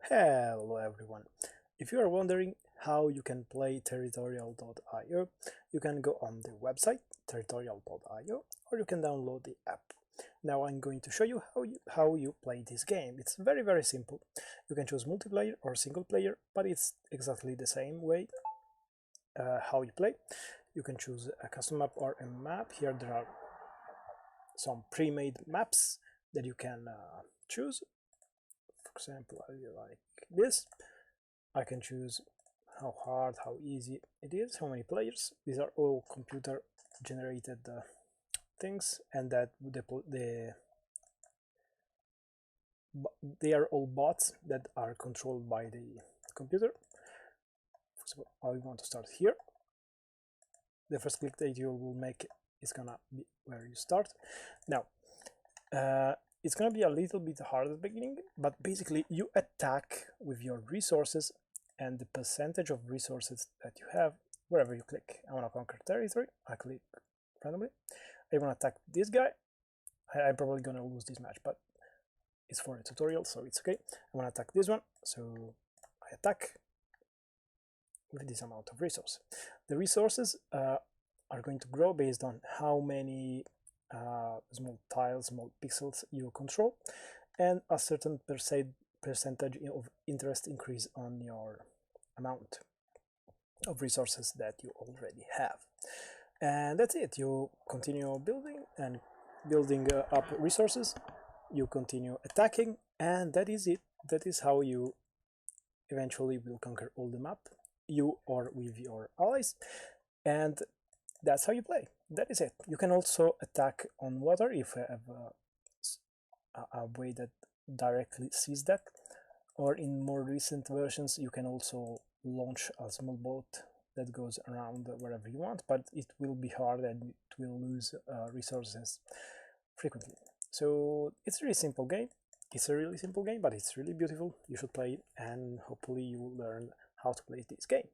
Hello everyone. If you are wondering how you can play territorial.io, you can go on the website territorial.io or you can download the app. Now I'm going to show you how you play this game. It's very simple. You can choose multiplayer or single player, but it's exactly the same way how you play. You can choose a custom map or a map. Here there are some pre-made maps that you can choose. For example, I like this. I can choose how hard, how easy it is, how many players. These are all computer generated things, and that they are all bots that are controlled by the computer. For example, I want to start here. The first click that you will make is gonna be where you start. Now, it's gonna be a little bit hard at the beginning, but basically you attack with your resources and the percentage of resources that you have wherever you click. I want to conquer territory. I click randomly. I want to attack this guy. I'm probably gonna lose this match, but it's for a tutorial, so it's okay. I want to attack this one, so I attack with this amount of resources. The resources are going to grow based on how many small tiles, small pixels you control, and a certain percentage of interest increase on your amount of resources that you already have. And that's it. You continue building and building up resources. You continue attacking, and that is it. That is how you eventually will conquer all the map, you or with your allies, and that's how you play. That is it. You can also attack on water if you have a way that directly sees that, or in more recent versions you can also launch a small boat that goes around wherever you want, but it will be hard and it will lose resources frequently. So it's a really simple game. It's a really simple game, but it's really beautiful. You should play it, and hopefully you will learn how to play this game.